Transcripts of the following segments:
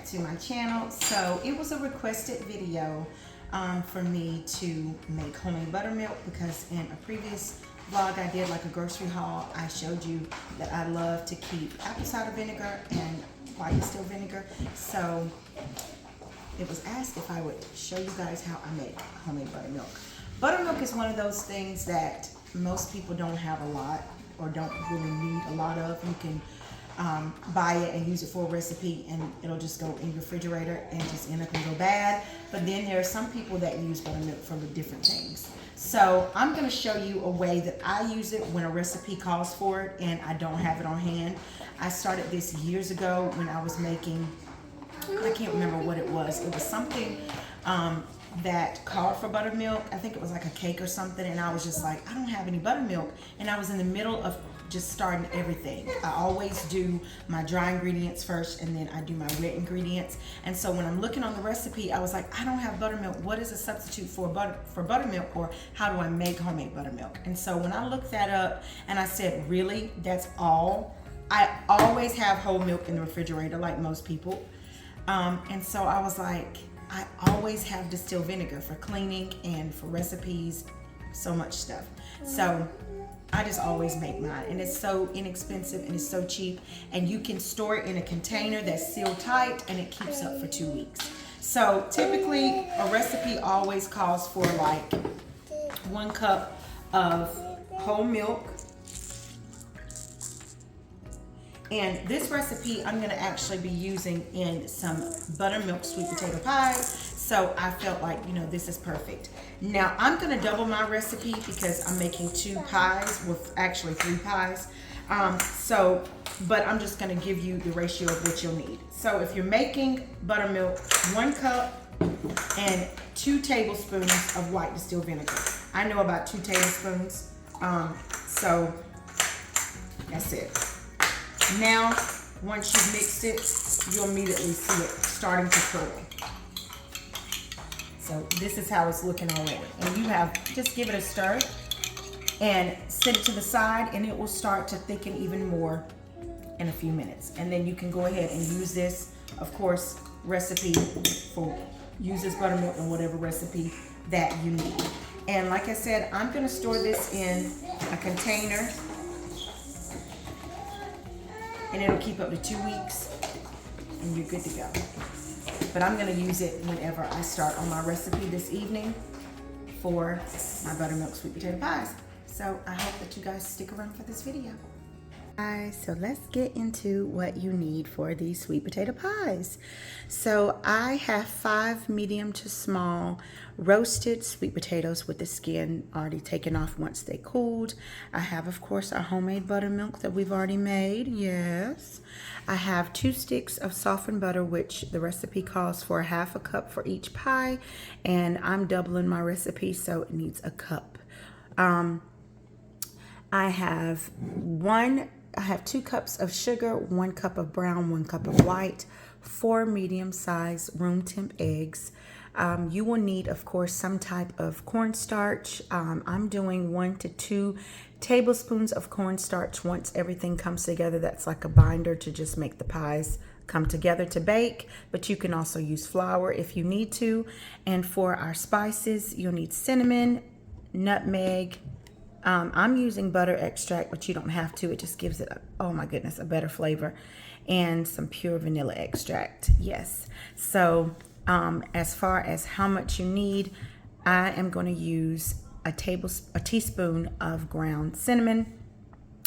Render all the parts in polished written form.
to my channel. So it was a requested video for me to make homemade buttermilk, because in a previous vlog I did, like a grocery haul, I showed you that I love to keep apple cider vinegar and white distilled vinegar. So it was asked if I would show you guys how I make homemade buttermilk. Buttermilk is one of those things that most people don't have a lot, or don't really need a lot of. You can buy it and use it for a recipe, and it'll just go in your refrigerator and just end up and go bad. But then there are some people that use buttermilk for different things. So I'm going to show you a way that I use it when a recipe calls for it and I don't have it on hand. I started this years ago when I was making, I can't remember what it was. It was something that called for buttermilk. I think it was like a cake or something, and I was just like, I don't have any buttermilk. And I was in the middle of just starting everything. I always do my dry ingredients first, and then I do my wet ingredients. And so when I'm looking on the recipe, I was like, I don't have buttermilk. What is a substitute for buttermilk, or how do I make homemade buttermilk? And so when I looked that up, and I said, really, that's all? I always have whole milk in the refrigerator, like most people. And so I was like, I always have distilled vinegar for cleaning and for recipes, so much stuff. So I just always make mine, and it's so inexpensive and it's so cheap, and you can store it in a container that's sealed tight, and it keeps up for 2 weeks. So typically a recipe always calls for like 1 cup of whole milk. And this recipe I'm going to actually be using in some buttermilk sweet potato pies. So I felt like, you know, this is perfect. Now I'm going to double my recipe because I'm making 2 pies, with actually 3 pies. But I'm just going to give you the ratio of what you'll need. So if you're making buttermilk, 1 cup and 2 tablespoons of white distilled vinegar. I know about 2 tablespoons. So that's it. Now, once you've mixed it, you'll immediately see it starting to curl. So this is how it's looking already. And you have, just give it a stir and set it to the side, and it will start to thicken even more in a few minutes. And then you can go ahead and use this, of course, recipe for, use this buttermilk in whatever recipe that you need. And like I said, I'm gonna store this in a container, and it'll keep up to 2 weeks, and you're good to go. But I'm gonna use it whenever I start on my recipe this evening for my buttermilk sweet potato pies. So I hope that you guys stick around for this video. Guys, so let's get into what you need for these sweet potato pies. So I have 5 medium to small roasted sweet potatoes with the skin already taken off once they cooled. I have, of course, our homemade buttermilk that we've already made. Yes. I have 2 sticks of softened butter, which the recipe calls for 1/2 cup for each pie, and I'm doubling my recipe, so it needs a cup. I have 2 cups of sugar, 1 cup of brown, 1 cup of white, 4 medium-sized room temp eggs. You will need, of course, some type of cornstarch. I'm doing 1 to 2 tablespoons of cornstarch once everything comes together. That's like a binder to just make the pies come together to bake, but you can also use flour if you need to. And for our spices, you'll need cinnamon, nutmeg. I'm using butter extract, but you don't have to. It just gives it, oh my goodness, a better flavor. And some pure vanilla extract. Yes. So as far as how much you need, I am going to use a teaspoon of ground cinnamon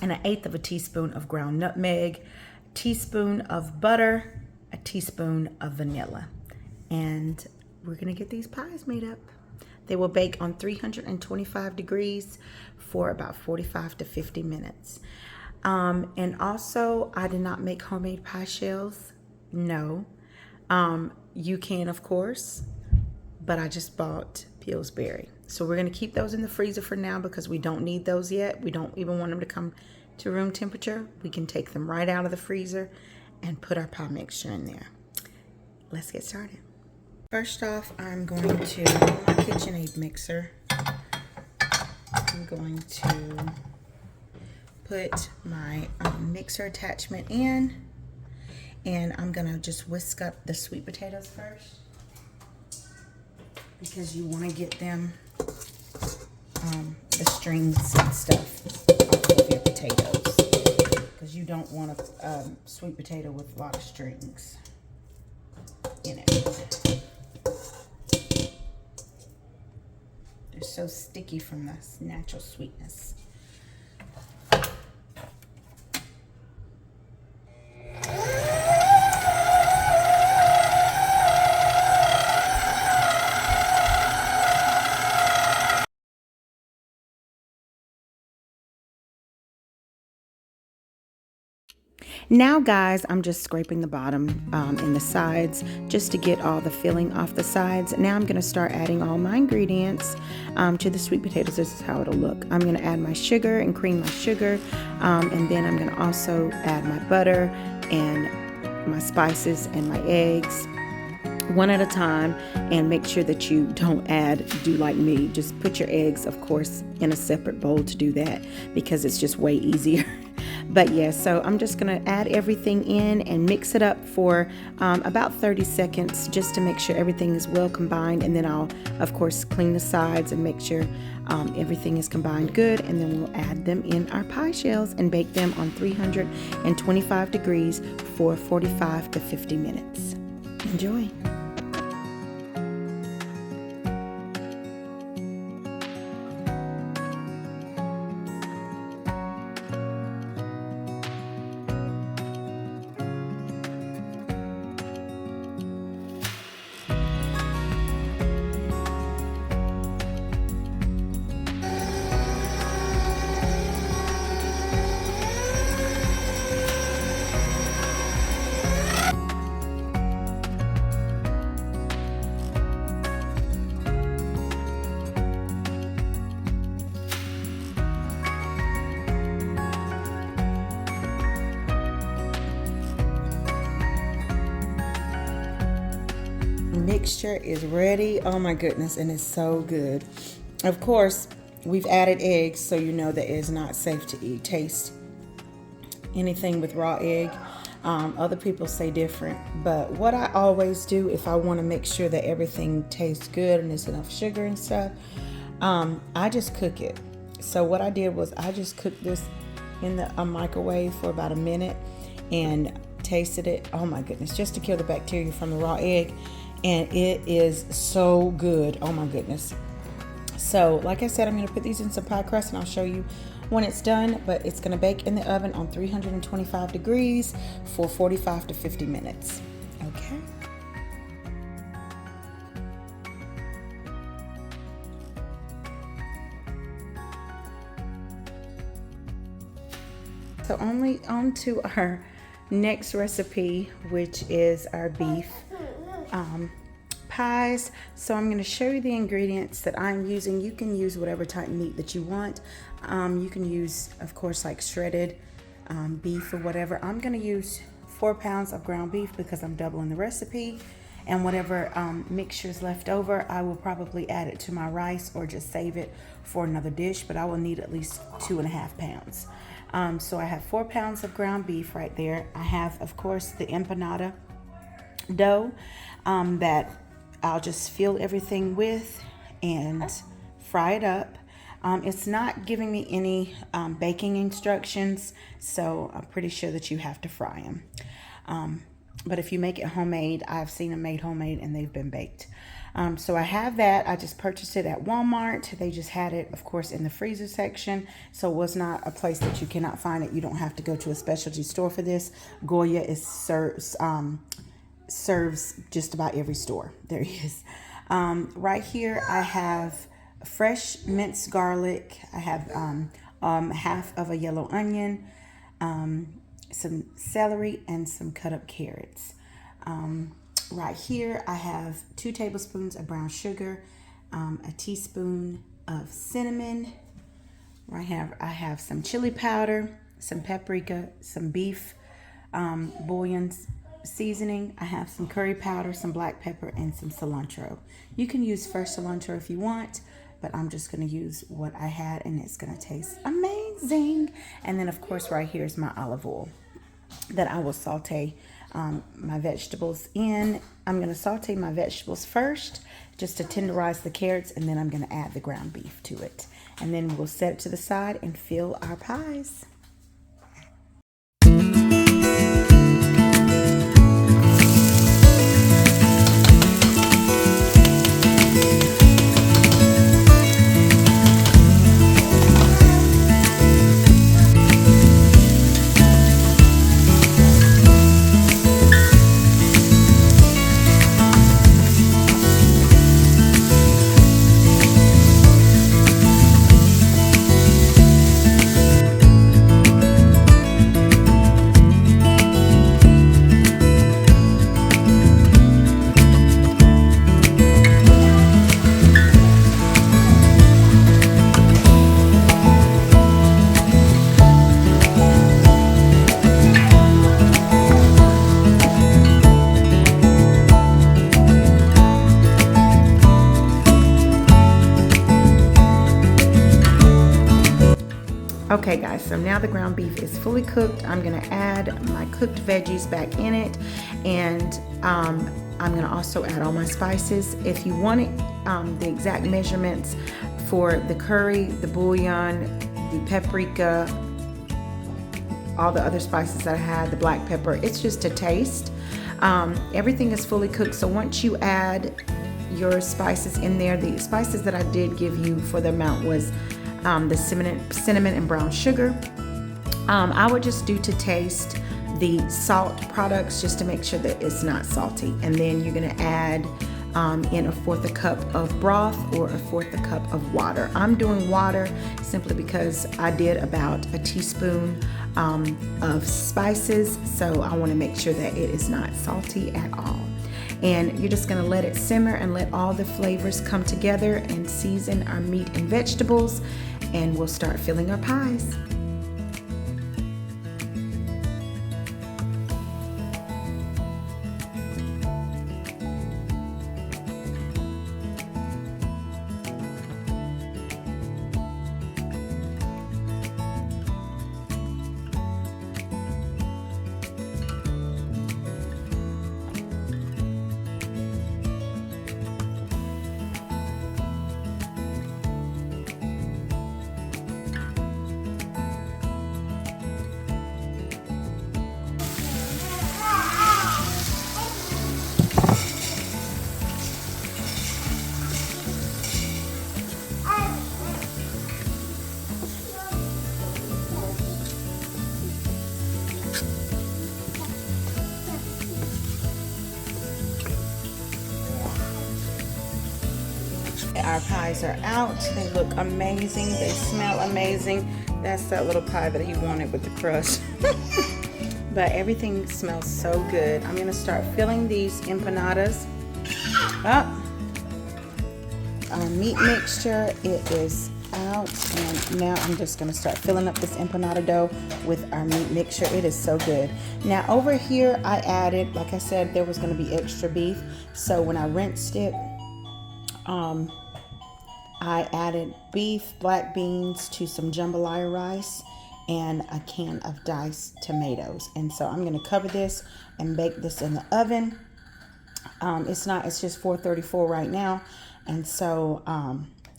and 1/8 of a teaspoon of ground nutmeg, teaspoon of butter, a teaspoon of vanilla. And we're going to get these pies made up. They will bake on 325 degrees for about 45 to 50 minutes. And also, I did not make homemade pie shells. No. You can, of course, but I just bought Pillsbury. So we're going to keep those in the freezer for now because we don't need those yet. We don't even want them to come to room temperature. We can take them right out of the freezer and put our pie mixture in there. Let's get started. First off, I'm going to, my KitchenAid mixer, I'm going to put my mixer attachment in, And I'm gonna just whisk up the sweet potatoes first, because you want to get them the strings and stuff off of your potatoes, because you don't want a sweet potato with a lot of strings in it. They're so sticky from the natural sweetness. Now, guys, I'm just scraping the bottom and the sides just to get all the filling off the sides. Now I'm going to start adding all my ingredients to the sweet potatoes. This is how it'll look. I'm going to add my sugar and cream my sugar, and then I'm going to also add my butter and my spices and my eggs, one at a time, and make sure that you don't do like me. Just put your eggs, of course, in a separate bowl to do that, because it's just way easier. But yeah, so I'm just going to add everything in and mix it up for about 30 seconds just to make sure everything is well combined. And then I'll, of course, clean the sides and make sure everything is combined good. And then we'll add them in our pie shells and bake them on 325 degrees for 45 to 50 minutes. Enjoy. Mixture is ready. Oh my goodness, and it's so good. Of course, we've added eggs, so you know that it's not safe to taste anything with raw egg. Other people say different, but what I always do, if I want to make sure that everything tastes good and there's enough sugar and stuff, I just cook it. So what I did was I just cooked this in a microwave for about a minute and tasted it. Oh my goodness, just to kill the bacteria from the raw egg. And it is so good. Oh my goodness. So like I said, I'm going to put these in some pie crust and I'll show you when it's done, but it's going to bake in the oven on 325 degrees for 45 to 50 minutes. Okay. So on to our next recipe, which is our beef pies. So I'm going to show you the ingredients that I'm using. You can use whatever type of meat that you want. You can use, of course, like shredded beef or whatever. I'm going to use 4 pounds of ground beef because I'm doubling the recipe. And whatever mixture is left over, I will probably add it to my rice or just save it for another dish, but I will need at least 2.5 pounds. So I have 4 pounds of ground beef right there. I have, of course, the empanada dough that I'll just fill everything with and fry it up. It's not giving me any baking instructions, so I'm pretty sure that you have to fry them. But if you make it homemade, I've seen them made homemade and they've been baked. So I have that. I just purchased it at Walmart. They just had it, of course, in the freezer section. So it was not a place that you cannot find it. You don't have to go to a specialty store for this. Goya serves just about every store there is. Right here I have fresh minced garlic. I have half of a yellow onion, some celery, and some cut up carrots. Right here I have 2 tablespoons of brown sugar, a teaspoon of cinnamon. Right here I have some chili powder, some paprika, some beef bouillon seasoning. I have some curry powder, some black pepper, and some cilantro. You can use fresh cilantro if you want, but I'm just going to use what I had, and it's going to taste amazing. And then, of course, right here is my olive oil that I will saute my vegetables in. I'm going to saute my vegetables first just to tenderize the carrots, and then I'm going to add the ground beef to it. And then we'll set it to the side and fill our pies. Okay guys, so now the ground beef is fully cooked. I'm gonna add my cooked veggies back in it, and I'm gonna also add all my spices. If you want it, the exact measurements for the curry, the bouillon, the paprika, all the other spices that I had, the black pepper, it's just to taste. Everything is fully cooked, so once you add your spices in there, the spices that I did give you for the amount was the cinnamon and brown sugar. I would just do to taste the salt products just to make sure that it's not salty. And then you're gonna add in 1/4 cup of broth or 1/4 cup of water. I'm doing water simply because I did about a teaspoon of spices, so I wanna make sure that it is not salty at all. And you're just gonna let it simmer and let all the flavors come together and season our meat and vegetables, and we'll start filling our pies. Our pies are out. They look amazing. They smell amazing. That's that little pie that he wanted with the crust. But everything smells so good. I'm gonna start filling these empanadas up. Our meat mixture, it is out, and now I'm just gonna start filling up this empanada dough with our meat mixture. It is so good. Now over here I added, like I said, there was gonna be extra beef, so when I rinsed it, I added beef, black beans to some jambalaya rice and a can of diced tomatoes. And so I'm gonna cover this and bake this in the oven. It's just 434 right now. And so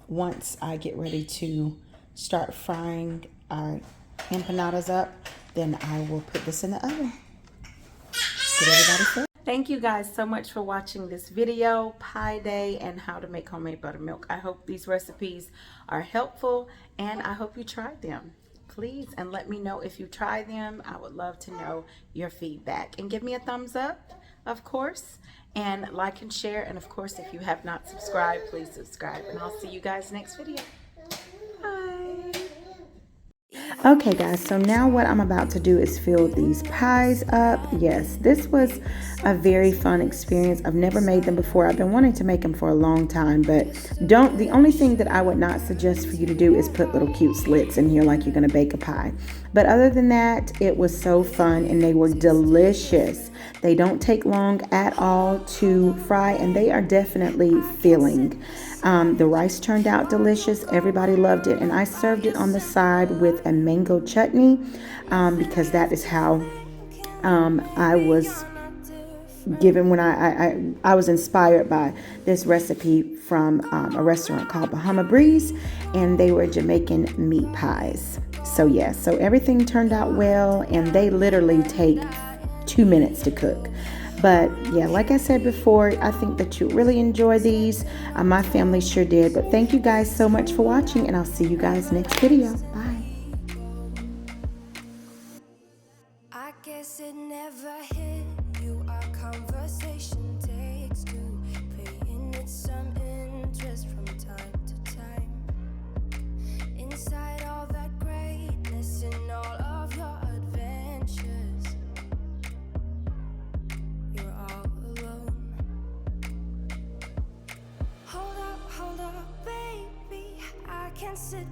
once I get ready to start frying our empanadas up, then I will put this in the oven. Get everybody filled. Thank you guys so much for watching this video, Pie Day and how to make homemade buttermilk. I hope these recipes are helpful, and I hope you tried them. Please, and let me know if you try them. I would love to know your feedback. And give me a thumbs up, of course, and like and share. And of course, if you have not subscribed, please subscribe. And I'll see you guys next video. Bye. Okay guys, so now what I'm about to do is fill these pies up. Yes, this was a very fun experience. I've never made them before. I've been wanting to make them for a long time, but the only thing that I would not suggest for you to do is put little cute slits in here like you're gonna bake a pie. But other than that, it was so fun and they were delicious. They don't take long at all to fry, and they are definitely filling. The rice turned out delicious. Everybody loved it, and I served it on the side with a mango chutney because that is how I was given when I was inspired by this recipe from a restaurant called Bahama Breeze, and they were Jamaican meat pies. So yeah, so everything turned out well, and they literally take 2 minutes to cook. But yeah, like I said before, I think that you really enjoy these. My family sure did. But thank you guys so much for watching, and I'll see you guys next video. Bye. I guess it never hit you. Our conversation takes two, paying it some interest from time to time. Inside all that greatness and all of your adventures, you're all alone. Hold up, baby, I can't sit